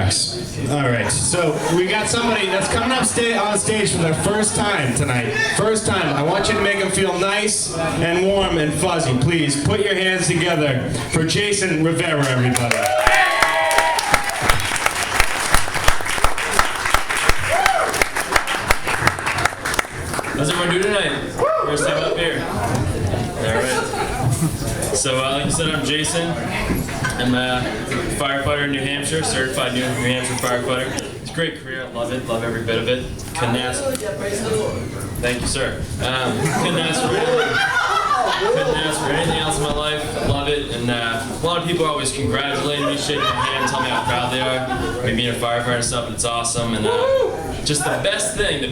tracks. All right, so we got somebody that's coming up on stage for their first time tonight. First time. I want you to make them feel nice and warm and fuzzy. Please put your hands together for Jason Rivera, everybody. How's everyone doing tonight? First time up here. All right. So, like you said, I'm Jason. I'm a firefighter in New Hampshire, certified New Hampshire firefighter. It's a great career. I love it. Love every bit of it. Couldn't ask. Thank you, sir. Couldn't ask for anything else in my life. I love it. And a lot of people are always congratulating me, shaking my hand, telling me how proud they are. Me being a firefighter and stuff, and it's awesome. And just the best thing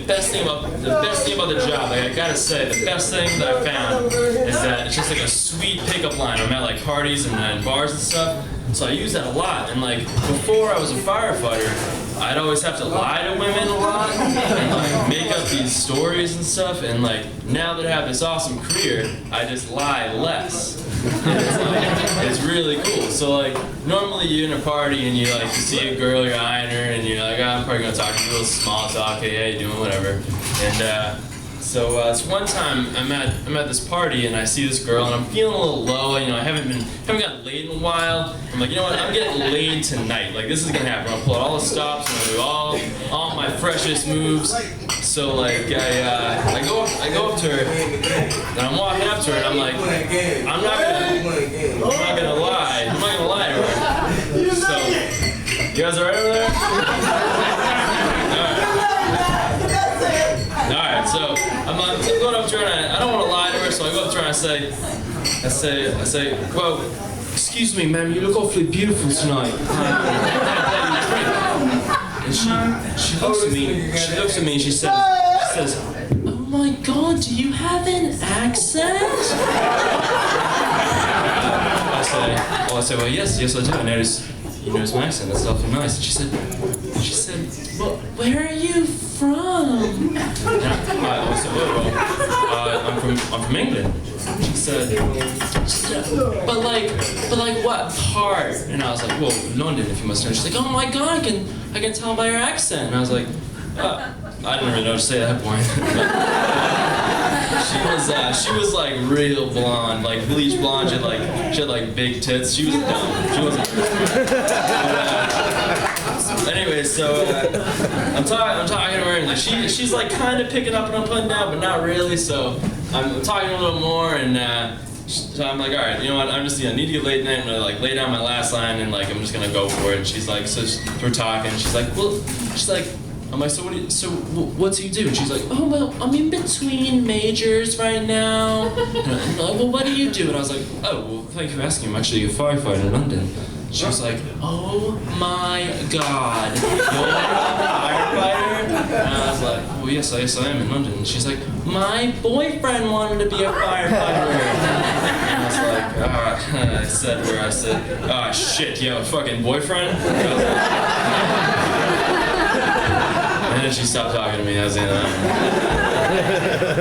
about the job, like I gotta say, the best thing that I found is that it's just like a sweet pickup line. I'm at like parties and bars and stuff, so I use that a lot. And like before I was a firefighter, I'd always have to lie to women a lot and like make up these stories and stuff. And like now that I have this awesome career, I just lie less. And it's really cool. So like normally you're in a party and you like you see a girl, you're eyeing her, and you're like, oh, I'm probably gonna talk to you, a little small talk, hey, how you doing, whatever. And so it's one time I'm at this party and I see this girl and I'm feeling a little low. You know, I haven't gotten laid in a while. I'm like, you know what? I'm getting laid tonight. Like this is gonna happen. I'll pull out all the stops and I'll do all my freshest moves. So like I go up to her and I'm walking up to her and I'm like, I'm not gonna lie to her. So you guys alright over there? Alright, so I'm going up to her and I don't want to lie to her, so I go up to her and I say, well, excuse me, ma'am, you look awfully beautiful tonight. And she looks at me and she says, oh my God, do you have an accent? I say, well, yes, I do. You notice my accent, that's awfully nice. And she said, well, where are you from? And I said, well, I'm from England. She said, but like what part? And I was like, well, London, if you must know. She's like, oh my God, I can tell by your accent. And I was like, I didn't really know what to say at that point. She was like real blonde, like bleach blonde. She had like big tits. She was dumb. She wasn't. Anyway, so I'm talking to her, and like she's like kind of picking up what I'm putting down, but not really. So I'm talking a little more, and so I'm like, all right, you know what? I'm just I need to get laid tonight. I'm gonna like lay down my last line, and like I'm just gonna go for it. And she's like, so we're talking. She's like, I'm like, so what do you do? And she's like, oh, well, I'm in between majors right now. And I'm like, well, what do you do? And I was like, oh, well, thank you for asking. I'm actually a firefighter in London. She was like, oh my God, you're a firefighter? And I was like, well, yes, I am in London. And she's like, my boyfriend wanted to be a firefighter. And I was like, I said, oh shit, you have a fucking boyfriend? And then she stopped talking to me. I was in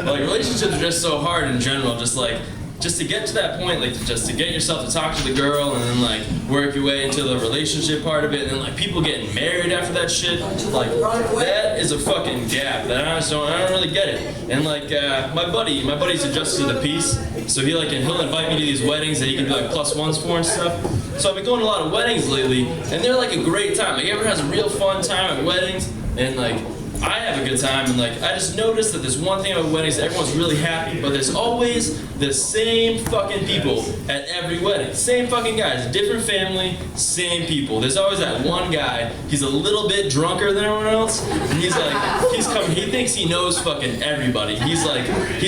like relationships are just so hard in general. Just to get to that point, like just to get yourself to talk to the girl and then like work your way into the relationship part of it, and then like people getting married after that shit, like that is a fucking gap that I don't really get it. And like my buddy's adjusted to the peace, so he'll invite me to these weddings that he can do like +1s for and stuff. So I've been going to a lot of weddings lately, and they're like a great time. Like everyone has a real fun time at weddings, and like I have a good time, and like I just noticed that there's one thing about weddings, everyone's really happy, but there's always the same fucking people at every wedding. Same fucking guys, different family, same people. There's always that one guy, he's a little bit drunker than everyone else, and he thinks he knows fucking everybody. He's like, hey,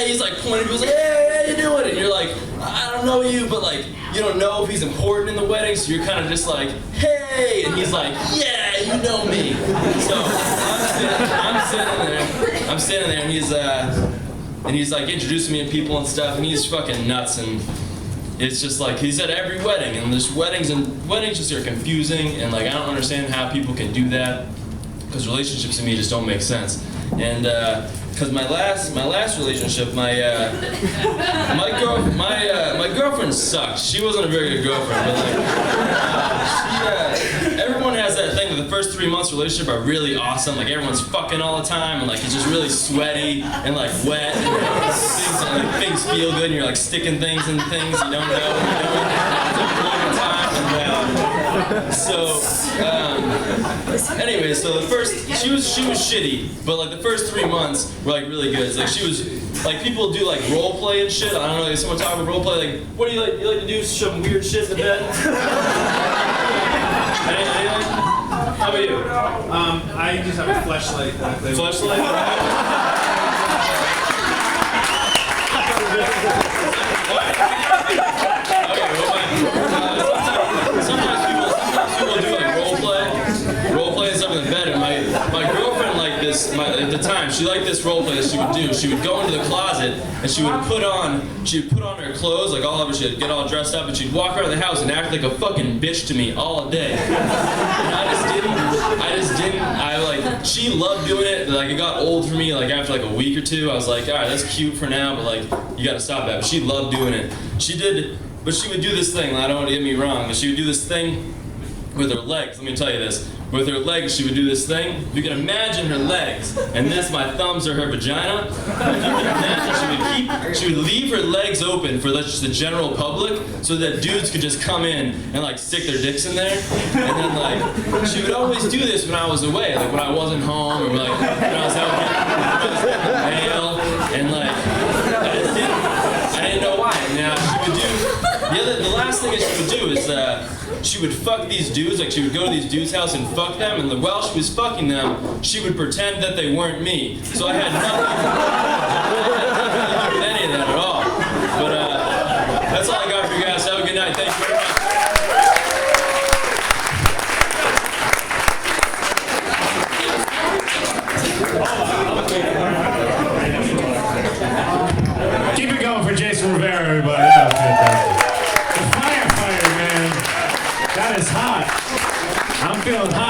he's like pointing, he's like, hey, how you doing? And you're like, I don't know you, but like, you don't know if he's important in the wedding, so you're kind of just like, hey, and he's like, yeah, you know me. So I'm sitting there, and he's like introducing me to people and stuff, and he's fucking nuts, and it's just like he's at every wedding, and there's weddings just are confusing, and like I don't understand how people can do that, because relationships to me just don't make sense. And because my last relationship, my girlfriend sucked. She wasn't a very good girlfriend, but like everyone has that thing the first 3 months of relationship are really awesome. Like everyone's fucking all the time, and like it's just really sweaty and like wet, and things feel good, and you're like sticking things in things you don't know what you're doing. It's a really good time. Anyway, so she was shitty, but like the first 3 months were like really good. It's like she was like, people do like role play and shit. I don't know, like someone talking about role play, like, what do you like? You like to do some weird shit in the bed? Anything? How about you? I just have a fleshlight that I play with. Fleshlight? Okay, well, sometimes people do like role play and stuff in the bed. And my girlfriend liked this. At the time, she liked this role play that she would do. She would go into the closet and she would put on her clothes, like all of her. She'd get all dressed up and she'd walk around the house and act like a fucking bitch to me all day. And I just didn't. She loved doing it. Like it got old for me. Like after like a week or two, I was like, all right, that's cute for now, but like you gotta stop that. But she loved doing it. But she would do this thing. I don't want to get me wrong, but she would do this thing with her legs. Let me tell you this. With her legs, she would do this thing. You can imagine her legs, and this, my thumbs are her vagina. If you can imagine, she would leave her legs open for just the general public, so that dudes could just come in and like stick their dicks in there. And then like, she would always do this when I was away, like when I wasn't home, or like when I was out getting mail, and like, I didn't know why. Now she would do. The last thing that she would do is she would fuck these dudes. Like she would go to these dudes' house and fuck them, and while she was fucking them, she would pretend that they weren't me. So I had nothing to do with any of that at all. But that's all I got for you guys. Have a good night. Thank you very much. Keep it going for Jason Rivera, everybody. That was fantastic. The firefighter, man. That is hot. I'm feeling hot.